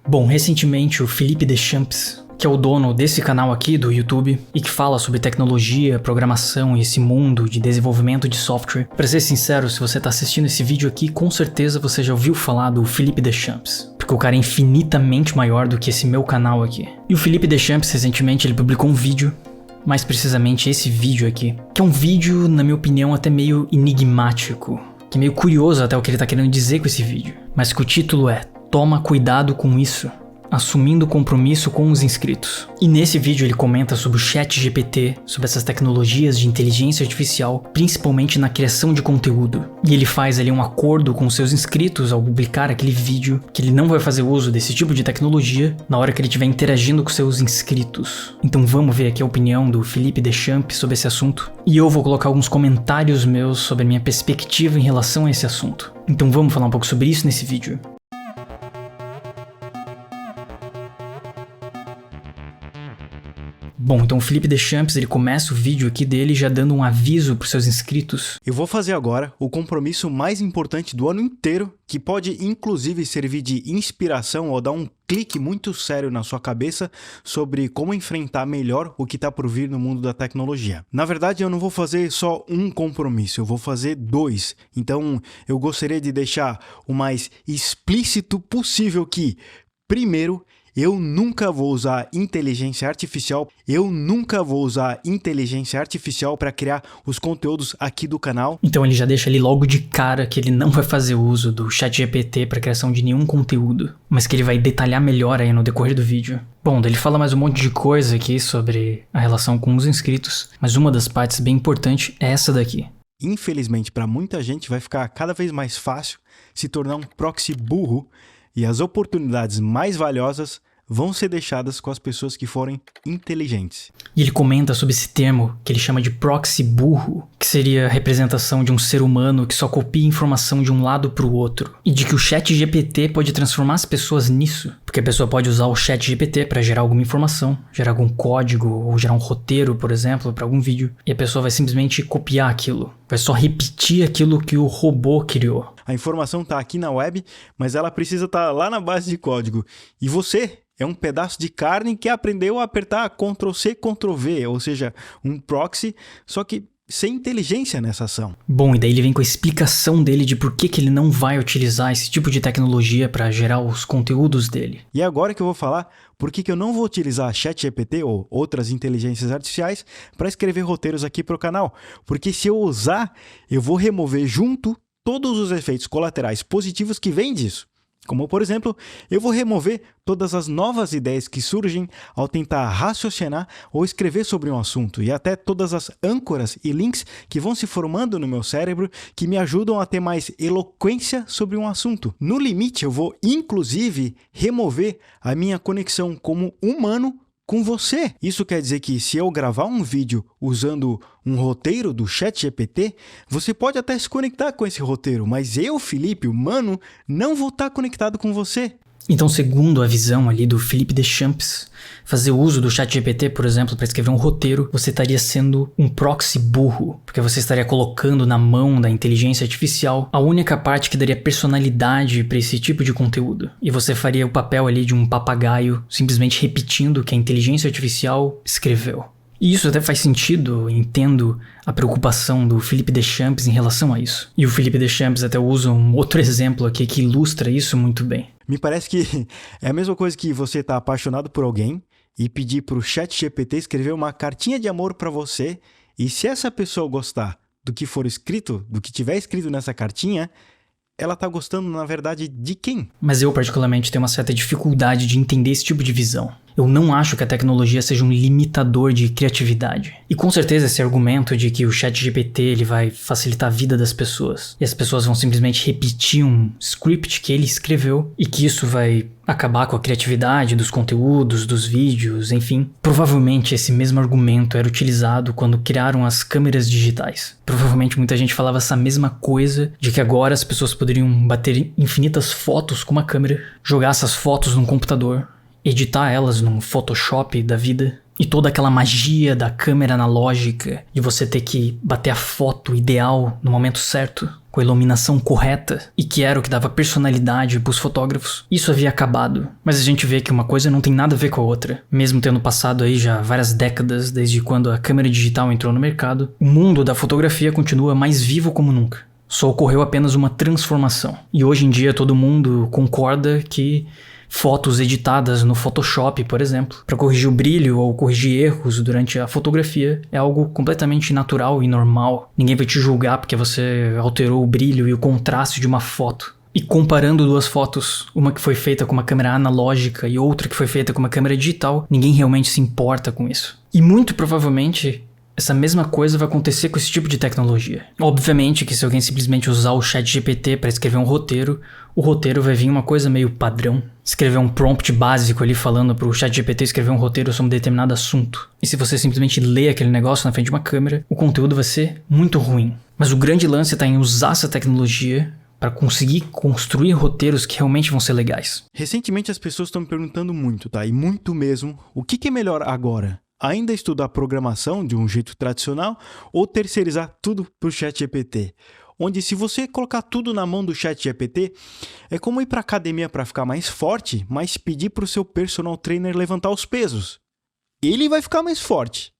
Bom, recentemente o Felipe Deschamps, que é o dono desse canal aqui do YouTube e que fala sobre tecnologia, programação e esse mundo de desenvolvimento de software. Pra ser sincero, se você tá assistindo esse vídeo aqui, com certeza você já ouviu falar do Felipe Deschamps, porque o cara é infinitamente maior do que esse meu canal aqui. E o Felipe Deschamps, recentemente, ele publicou um vídeo, mais precisamente esse vídeo aqui, que é um vídeo, na minha opinião, até meio enigmático, que é meio curioso até o que ele tá querendo dizer com esse vídeo, mas que o título é Toma Cuidado com Isso, assumindo compromisso com os inscritos. E nesse vídeo ele comenta sobre o ChatGPT, sobre essas tecnologias de inteligência artificial, principalmente na criação de conteúdo. E ele faz ali um acordo com seus inscritos ao publicar aquele vídeo, que ele não vai fazer uso desse tipo de tecnologia na hora que ele estiver interagindo com seus inscritos. Então vamos ver aqui a opinião do Felipe Deschamps sobre esse assunto. E eu vou colocar alguns comentários meus sobre a minha perspectiva em relação a esse assunto. Então vamos falar um pouco sobre isso nesse vídeo. Bom, então o Felipe Deschamps, ele começa o vídeo aqui dele já dando um aviso para os seus inscritos. Eu vou fazer agora o compromisso mais importante do ano inteiro, que pode inclusive servir de inspiração ou dar um clique muito sério na sua cabeça sobre como enfrentar melhor o que está por vir no mundo da tecnologia. Na verdade, eu não vou fazer só um compromisso, eu vou fazer dois. Então, eu gostaria de deixar o mais explícito possível que, primeiro, eu nunca vou usar inteligência artificial para criar os conteúdos aqui do canal. Então ele já deixa ali logo de cara que ele não vai fazer uso do ChatGPT para criação de nenhum conteúdo, mas que ele vai detalhar melhor aí no decorrer do vídeo. Bom, daí ele fala mais um monte de coisa aqui sobre a relação com os inscritos, mas uma das partes bem importante é essa daqui. Infelizmente, para muita gente vai ficar cada vez mais fácil se tornar um proxy burro e as oportunidades mais valiosas vão ser deixadas com as pessoas que forem inteligentes. E ele comenta sobre esse termo que ele chama de proxy burro, que seria a representação de um ser humano que só copia informação de um lado para o outro. E de que o ChatGPT pode transformar as pessoas nisso, porque a pessoa pode usar o ChatGPT para gerar alguma informação, gerar algum código ou gerar um roteiro, por exemplo, para algum vídeo. E a pessoa vai simplesmente copiar aquilo, vai só repetir aquilo que o robô criou. A informação está aqui na web, mas ela precisa estar lá na base de código. E você é um pedaço de carne que aprendeu a apertar Ctrl+C, Ctrl+V, ou seja, um proxy, só que sem inteligência nessa ação. Bom, e daí ele vem com a explicação dele de por que ele não vai utilizar esse tipo de tecnologia para gerar os conteúdos dele. E agora que eu vou falar por que eu não vou utilizar ChatGPT ou outras inteligências artificiais para escrever roteiros aqui para o canal. Porque se eu usar, eu vou remover junto todos os efeitos colaterais positivos que vêm disso. Como, por exemplo, eu vou remover todas as novas ideias que surgem ao tentar raciocinar ou escrever sobre um assunto e até todas as âncoras e links que vão se formando no meu cérebro que me ajudam a ter mais eloquência sobre um assunto. No limite, eu vou, inclusive, remover a minha conexão como humano com você. Isso quer dizer que se eu gravar um vídeo usando um roteiro do ChatGPT, você pode até se conectar com esse roteiro, mas eu, Felipe, humano, não vou estar conectado com você. Então, segundo a visão ali do Felipe Deschamps, fazer uso do ChatGPT, por exemplo, para escrever um roteiro, você estaria sendo um proxy burro, porque você estaria colocando na mão da inteligência artificial a única parte que daria personalidade para esse tipo de conteúdo. E você faria o papel ali de um papagaio, simplesmente repetindo o que a inteligência artificial escreveu. E isso até faz sentido, entendo a preocupação do Felipe Deschamps em relação a isso. E o Felipe Deschamps até usa um outro exemplo aqui que ilustra isso muito bem. Me parece que é a mesma coisa que você estar apaixonado por alguém e pedir para o ChatGPT escrever uma cartinha de amor para você, e se essa pessoa gostar do que for escrito, do que tiver escrito nessa cartinha, ela tá gostando, na verdade, de quem? Mas eu, particularmente, tenho uma certa dificuldade de entender esse tipo de visão. Eu não acho que a tecnologia seja um limitador de criatividade. E com certeza esse argumento de que o ChatGPT ele vai facilitar a vida das pessoas e as pessoas vão simplesmente repetir um script que ele escreveu e que isso vai acabar com a criatividade dos conteúdos, dos vídeos, enfim. Provavelmente esse mesmo argumento era utilizado quando criaram as câmeras digitais. Provavelmente muita gente falava essa mesma coisa de que agora as pessoas poderiam bater infinitas fotos com uma câmera, jogar essas fotos num computador, editar elas num Photoshop da vida E toda aquela magia da câmera analógica, de você ter que bater a foto ideal no momento certo, com a iluminação correta, e que era o que dava personalidade pros fotógrafos, isso havia acabado. Mas a gente vê que uma coisa não tem nada a ver com a outra. Mesmo tendo passado aí já várias décadas desde quando a câmera digital entrou no mercado, o mundo da fotografia continua mais vivo como nunca. Só ocorreu apenas uma transformação. E hoje em dia todo mundo concorda que fotos editadas no Photoshop, por exemplo, para corrigir o brilho ou corrigir erros durante a fotografia é algo completamente natural e normal. Ninguém vai te julgar porque você alterou o brilho e o contraste de uma foto. E comparando duas fotos, uma que foi feita com uma câmera analógica e outra que foi feita com uma câmera digital, ninguém realmente se importa com isso. E muito provavelmente essa mesma coisa vai acontecer com esse tipo de tecnologia. Obviamente que se alguém simplesmente usar o ChatGPT para escrever um roteiro, o roteiro vai vir uma coisa meio padrão. Escrever um prompt básico ali falando pro ChatGPT escrever um roteiro sobre um determinado assunto. E se você simplesmente lê aquele negócio na frente de uma câmera, o conteúdo vai ser muito ruim. Mas o grande lance está em usar essa tecnologia para conseguir construir roteiros que realmente vão ser legais. Recentemente as pessoas estão me perguntando muito, tá? E muito mesmo, o que é melhor agora? Ainda estudar programação de um jeito tradicional ou terceirizar tudo para o ChatGPT? Onde se você colocar tudo na mão do ChatGPT, é como ir para a academia para ficar mais forte, mas pedir para o seu personal trainer levantar os pesos. Ele vai ficar mais forte,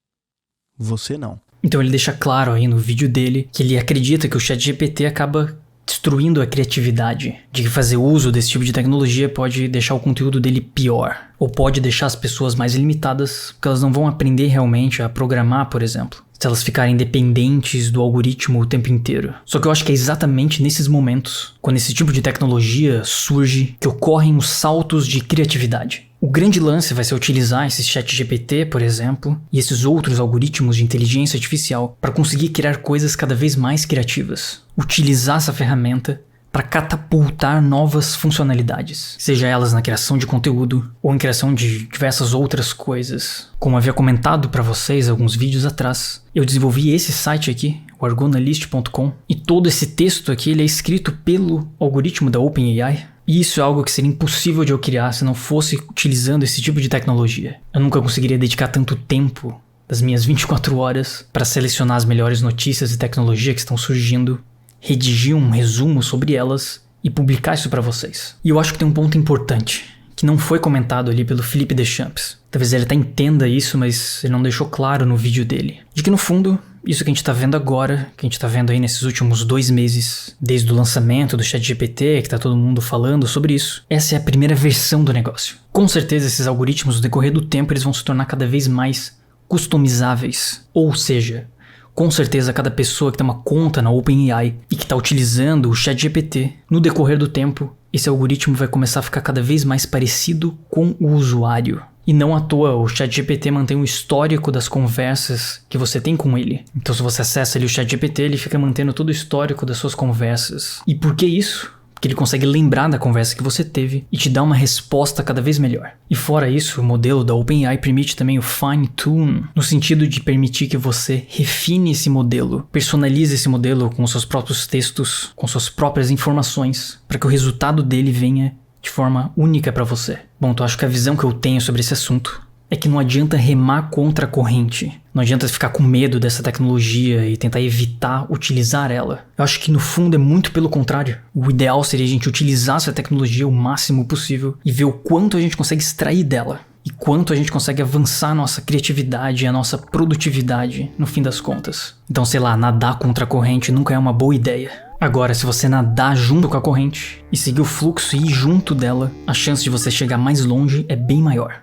você não. Então ele deixa claro aí no vídeo dele que ele acredita que o ChatGPT acaba destruindo a criatividade, de que fazer uso desse tipo de tecnologia pode deixar o conteúdo dele pior, ou pode deixar as pessoas mais limitadas, porque elas não vão aprender realmente a programar, por exemplo, se elas ficarem dependentes do algoritmo o tempo inteiro. Só que eu acho que é exatamente nesses momentos, quando esse tipo de tecnologia surge, que ocorrem os saltos de criatividade. O grande lance vai ser utilizar esse ChatGPT, por exemplo, e esses outros algoritmos de inteligência artificial para conseguir criar coisas cada vez mais criativas. Utilizar essa ferramenta para catapultar novas funcionalidades, seja elas na criação de conteúdo ou em criação de diversas outras coisas. Como havia comentado para vocês alguns vídeos atrás, eu desenvolvi esse site aqui, o argonalist.com, e todo esse texto aqui ele é escrito pelo algoritmo da OpenAI. E isso é algo que seria impossível de eu criar se não fosse utilizando esse tipo de tecnologia. Eu nunca conseguiria dedicar tanto tempo das minhas 24 horas para selecionar as melhores notícias e tecnologia que estão surgindo, redigir um resumo sobre elas e publicar isso para vocês. E eu acho que tem um ponto importante, que não foi comentado ali pelo Philippe Deschamps. Talvez ele até entenda isso, mas ele não deixou claro no vídeo dele. De que no fundo, isso que a gente tá vendo agora, que a gente tá vendo aí nesses últimos 2 meses, desde o lançamento do ChatGPT, que tá todo mundo falando sobre isso, essa é a primeira versão do negócio. Com certeza esses algoritmos, no decorrer do tempo, eles vão se tornar cada vez mais customizáveis. Ou seja, com certeza cada pessoa que tem uma conta na OpenAI e que tá utilizando o ChatGPT, no decorrer do tempo, esse algoritmo vai começar a ficar cada vez mais parecido com o usuário. E não à toa, o ChatGPT mantém um histórico das conversas que você tem com ele. Então se você acessa ali o ChatGPT, ele fica mantendo todo o histórico das suas conversas. E por que isso? Porque ele consegue lembrar da conversa que você teve e te dar uma resposta cada vez melhor. E fora isso, o modelo da OpenAI permite também o Fine Tune, no sentido de permitir que você refine esse modelo, personalize esse modelo com seus próprios textos, com suas próprias informações, para que o resultado dele venha de forma única para você. Bom, então acho que a visão que eu tenho sobre esse assunto é que não adianta remar contra a corrente. Não adianta ficar com medo dessa tecnologia e tentar evitar utilizar ela. Eu acho que no fundo é muito pelo contrário. O ideal seria a gente utilizar essa tecnologia o máximo possível e ver o quanto a gente consegue extrair dela. E quanto a gente consegue avançar a nossa criatividade e a nossa produtividade no fim das contas. Então, sei lá, nadar contra a corrente nunca é uma boa ideia. Agora, se você nadar junto com a corrente e seguir o fluxo e ir junto dela, a chance de você chegar mais longe é bem maior.